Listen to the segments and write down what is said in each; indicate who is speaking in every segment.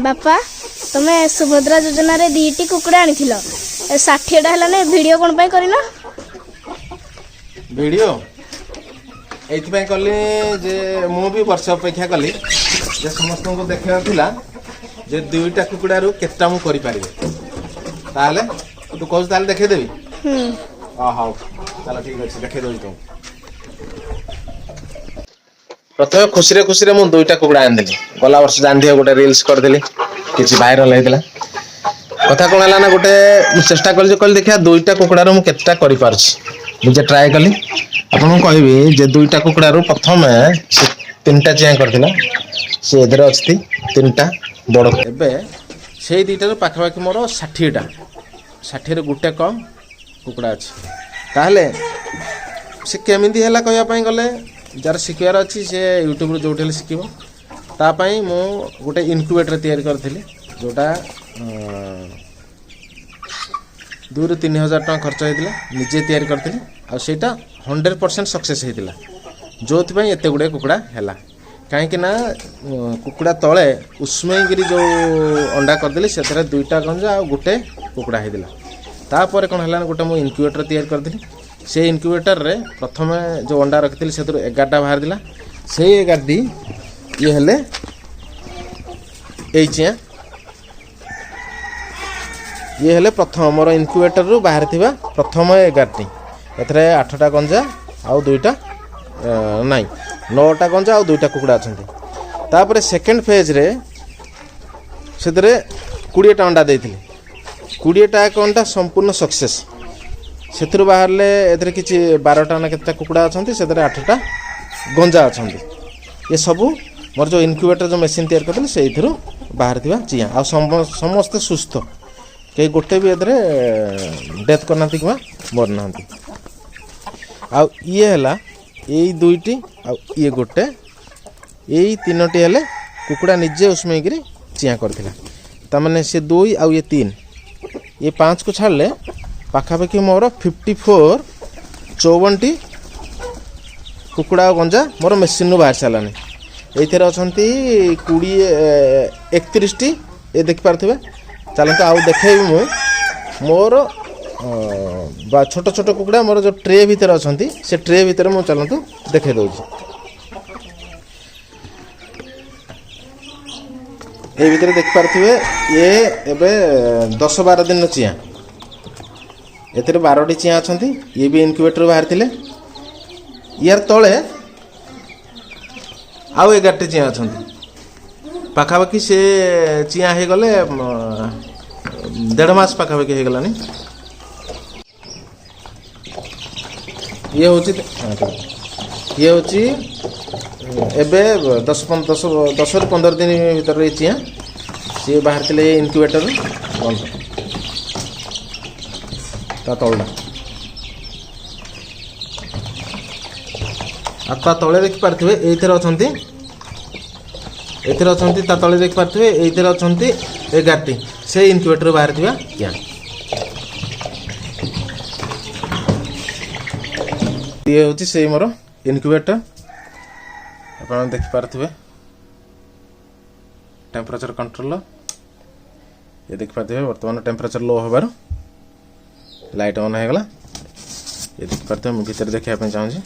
Speaker 1: बापा तुमे सुभद्रा योजना रे 2टी कुकुड़ा आनी 60 टा हलाने वीडियो कोन पई करिना
Speaker 2: वीडियो एथि कली जे मु भी वर्ष अपेक्षा कली जे समस्त को देखा थिला जे 2टा कुकुड़ा रु केटा मु करि पारिबे ताले तू कहू ताले देखे देबी हाउ चलो ठीक अछि देखे देबी तू प्रथम खुशी रे मु 2टा कुकुड़ा आन देली गला वर्ष जान दियो गोटे रील्स कर देली किछि वायरल हेतिला कथा कोन हला ना गोटे चेष्टा कल जे कल देखिया 2टा कुकुड़ा रो मु केटा करि पारछि मुझे ट्राई कली आपन कहबी जे 2टा कुकुड़ा रो प्रथम 3टा चिया करथिला से एदर अछि 3टा बड़ एबे सेई 2टा रो पाखा पाखी मोर 60टा 60 रे गुटे कम कुकुड़ा अछि ताहले से केमिति हैला कहया पई गले जार सिखियार अछि से YouTube रो जोठेले सिखिबो ता पई मु गोटे इनक्यूबेटर तयार करथिली जोटा 2 ରୁ 3000 टका खर्च होइतिला निजे तयार करथिली आ सेटा 100% सक्सेस होइतिला जोथि पई एते गुडे कुकुड़ा हैला काहे कि ना कुकुड़ा तळे उस्मैगिरी जो अंडा करदेली सेतरे 2टा गंजा आ गुटे कुकुड़ा होइतिला तापर कोन हैला गोटे मु इनक्यूबेटर तयार करथिली से इनक्यूबेटर रे प्रथमे जो अंडा रखिथिली सेतरो 11टा बाहर दिला सेई 11टी ये हेले ए चिया ये हेले प्रथम मोर इनक्यूबेटर रु बाहर थिबा प्रथम 11टी एथरे 8टा गंजा आउ 2टा नाही 9टा गंजा आउ 2टा कुकुड़ा अछंती तापरे सेकंड फेज रे सेतरे 20टा अंडा देथिली 20टा अंडा संपूर्ण सक्सेस सेथुर बाहरले एथरे किछि 12टा ना केतटा कुकुड़ा अछंती सेथरे 8टा गंजा अछंती ये सब मोर जो इनक्यूबेटर जो मशीन तैयार करथिले सेइथरु बाहर थिबा चिया आ समस्त सुस्थ के गोटे भी एथरे डेथ करना किबा मरनांती आ ये हला एई 2टी आ ये गोटे एई 3टी हेले कुकुड़ा निजे उस्मै गिरी चिया करथिला ता माने से 2 आ ये 3 ये 5 को छाड़ले पाखा पाखी मोर 54 54टी कुकुड़ा गंजा मोर मशीन नु बाहर सालानी एथरे अछंती 20 31टी ए देख पारथिबे चलते आउ देखेबी मु मोर छोट छोट कुकुड़ा मोर जो ट्रे भीतर अछंती से ट्रे भीतर मु चलंतु देखे दउची ए भीतर देख पारथिबे ये एबे 10 12 दिन चिया एथरे 12टी चिया अछंती ये भी इनक्यूबेटर बाहर थिले यार तळे आउ 11टी चिया अछंती पाखापाखि से चिया हे गले 1.5 मास पाखापाखि हे गलानी ये होची एबे 10 ରୁ 15 दिन भीतर चिया से बाहर थिले इनक्यूबेटर बंद ता तळला आता तळे देखि पारथिबे एथरे अछंती एथरे अछंती ता तळे देख पारथिबे एथरे अछंती 11टी से इनक्यूबेटर बाहर थिबा क्या ये होची से मोर इनक्यूबेटर अपन देख पारथिबे टेम्परेचर कंट्रोल ये देख पारथिबे वर्तमान टेम्परेचर लो होबार लाइट ऑन हे गला ये देख पारथिबे मु भीतर देखिया पे चाहूँ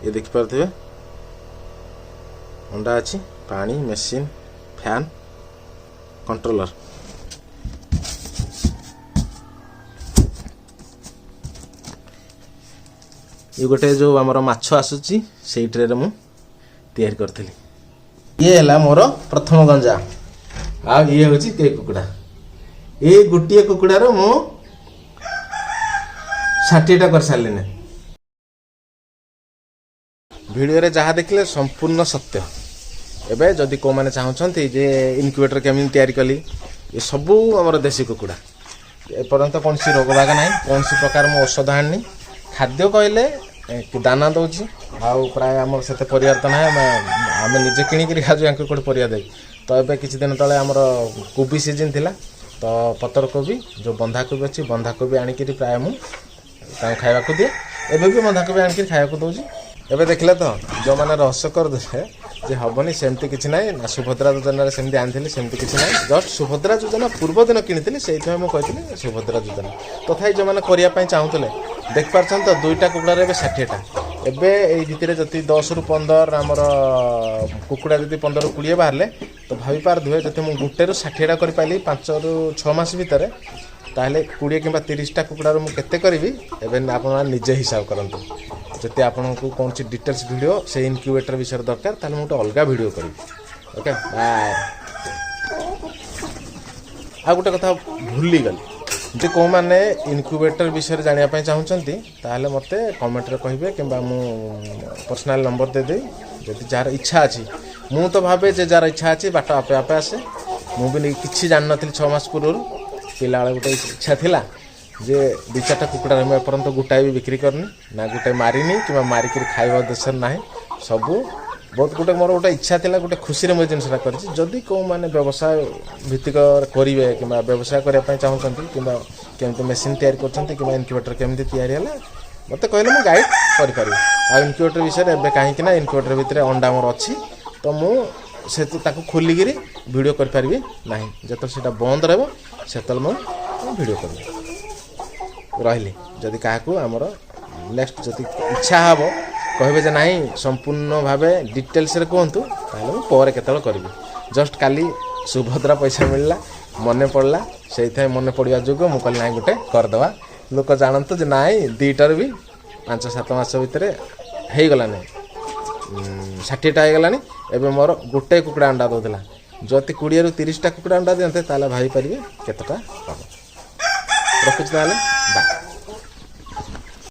Speaker 2: ये देख पारथिबे अंडा अच्छी पानी मशीन फैन कंट्रोलर ये गोटे जो आमर माछ आसुची से ट्रे रे मु तैयार करथिली ये हला मोर प्रथम गंजा आ ये होची के कुकुड़ा ए गुटिए कुकुड़ा रो मु 60टा कर सारलेने वीडियो रे जहाँ देखले संपूर्ण सत्य एबे जदि को माने चाहउछंती जे इनक्यूबेटर केमिन तयारी कली ये सब हमर देसी कुकुड़ा एपर्यंत कौन सी रोग बाग ना कौन सी प्रकार मो औषध आनी खाद्य कहले दाना दौची आउ प्राय आम से परिवार तो ना आम निजे किणिक खाजु कोटे परिया दे तो ये किसी दिन तले आमर कोबी सीजन थिला तो पतर कोबी जो बंधाकोबी अच्छी बंधाकोबी आणिक प्राय मुझे खावा दिए एवं भी बंधाकोबी आणिक खाया दूसरी एवं देखले तो जो मैंने रहस्य कर दे ଯେ ହେବନି ସେମିତି କିଛି ନାହିଁ ନା ସୁଭଦ୍ରା ଯୋଜନାରେ ସେମିତି ଆଣିଥିଲି ସେମିତି କିଛି ନାହିଁ ଜଷ୍ଟ ସୁଭଦ୍ରା ଯୋଜନା ପୂର୍ବ ଦିନ କିଣିଥିଲି ସେଇଥିପାଇଁ ମୁଁ କହିଥିଲି ସୁଭଦ୍ରା ଯୋଜନା ତଥାପି ଯେଉଁମାନେ କରିବା ପାଇଁ ଚାହୁଁଥିଲେ ଦେଖିପାରୁଛନ୍ତି ତ ଦୁଇଟା କୁକୁଡ଼ାରେ ଏବେ 60ଟା ଏବେ ଏଇ ଭିତରେ ଯଦି 10ରୁ 15 ଆମର କୁକୁଡ଼ା ଯଦି 15ରୁ 20 ବାହାରିଲେ ତ ଭାବିପାରୁଥିବେ ଯଦି ମୁଁ ଗୋଟେରୁ 60ଟା କରିପାରିଲି 5ରୁ 6 ମାସ ଭିତରେ ତାହେଲେ 20 କିମ୍ବା 30ଟା କୁକୁଡ଼ାରୁ ମୁଁ କେତେ କରିବି ଏବେ ଆପଣ ନିଜେ ହିସାବ କରନ୍ତୁ ଯଦି ଆପଣଙ୍କୁ କୌଣସି ଡିଟେଲ୍ସ ଭିଡ଼ିଓ ସେ ଇନକ୍ୟୁବେଟର ବିଷୟରେ ଦରକାର ତାହେଲେ ମୁଁ ଗୋଟେ ଅଲଗା ଭିଡ଼ିଓ କରିବି ଓକେ ବାଏ ଆଉ ଗୋଟେ କଥା ଭୁଲିଗଲି ଯଦି କେଉଁମାନେ ଇନକ୍ୟୁବେଟର ବିଷୟରେ ଜାଣିବା ପାଇଁ ଚାହୁଁଛନ୍ତି ତାହେଲେ ମୋତେ କମେଣ୍ଟରେ କହିବେ କିମ୍ବା ମୁଁ ପର୍ସନାଲ ନମ୍ବର ଦେଇଦେବି ଯଦି ଯାହାର ଇଚ୍ଛା ଅଛି ମୁଁ ତ ଭାବେ ଯେ ଯାହାର ଇଚ୍ଛା ଅଛି ବାଟ ଆପେ ଆପେ ଆସେ ମୁଁ ବି କିଛି ଜାଣିନଥିଲି 6 ମାସ ପୂର୍ବରୁ ପିଲାବେଳେ ଗୋଟେ ଇଚ୍ଛା ଥିଲା ଯେ 2-4ଟା କୁକୁଡ଼ା ମୁଁ ଏପର୍ଯ୍ୟନ୍ତ ଗୋଟାଏ ବି ବିକ୍ରି କରିନି ନା ଗୋଟାଏ ମାରିନି କିମ୍ବା ମାରିକିରି ଖାଇବା ଉଦ୍ଦେଶ୍ୟରେ ନାହିଁ ସବୁ ବହୁତ ମୋର ଗୋଟେ ଇଚ୍ଛା ଥିଲା ଗୋଟେ ଖୁସିରେ ମୁଁ ଏ ଜିନିଷଟା କରିଛି ଯଦି କେଉଁମାନେ ବ୍ୟବସାୟ ଭିତ୍ତିକ କରିବେ କିମ୍ବା ବ୍ୟବସାୟ କରିବା ପାଇଁ ଚାହୁଁଛନ୍ତି କିମ୍ବା କେମିତି ମେସିନ୍ ତିଆରି କରୁଛନ୍ତି କିମ୍ବା ଇନକ୍ୟୁବେଟର କେମିତି ତିଆରି ହେଲା ମୋତେ କହିଲେ ମୁଁ ଗାଇଡ଼ କରିପାରିବି ଆଉ ଇନକ୍ୟୁବେଟର ବିଷୟରେ ଏବେ କାହିଁକି ନା ଇନକ୍ୟୁବେଟର ଭିତରେ ଅଣ୍ଡା ମୋର ଅଛି ତ ମୁଁ ତାକୁ ଖୋଲିକିରି ଭିଡ଼ିଓ କରିପାରିବି ନାହିଁ ଯେତେବେଳେ ସେଇଟା ବନ୍ଦ ରହିବ ସେତେବେଳେ ମୁଁ ଭିଡ଼ିଓ କରିବି ରହିଲି ଯଦି କାହାକୁ ଆମର ନେକ୍ସଟ ଯଦି ଇଚ୍ଛା ହେବ କହିବେ ଯେ ନାହିଁ ସମ୍ପୂର୍ଣ୍ଣ ଭାବେ ଡିଟେଲ୍ସରେ କୁହନ୍ତୁ ତାହେଲେ ମୁଁ ପରେ କେତେବେଳେ କରିବି ଜଷ୍ଟ କାଲି ସୁଭଦ୍ରା ପଇସା ମିଳିଲା ମନେ ପଡ଼ିଲା ସେଇଥିପାଇଁ ମନେ ପଡ଼ିବା ଯୋଗୁଁ ମୁଁ କହିଲି ନାହିଁ ଗୋଟେ କରିଦେବା ଲୋକ ଜାଣନ୍ତୁ ଯେ ନାହିଁ 2ଟାରୁ ବି 5-7 ମାସ ଭିତରେ ହେଇଗଲାନି 60ଟା ହେଇଗଲାଣି ଏବେ ମୋର ଗୋଟେ କୁକୁଡ଼ା ଅଣ୍ଡା ଦେଉଥିଲା ଯଦି 20ରୁ 30ଟା କୁକୁଡ଼ା ଅଣ୍ଡା ଦିଅନ୍ତେ ତାହେଲେ ଭାବିପାରିବେ କେତେଟା ହେବ ରଖୁଛି ତାହେଲେ ବାଏ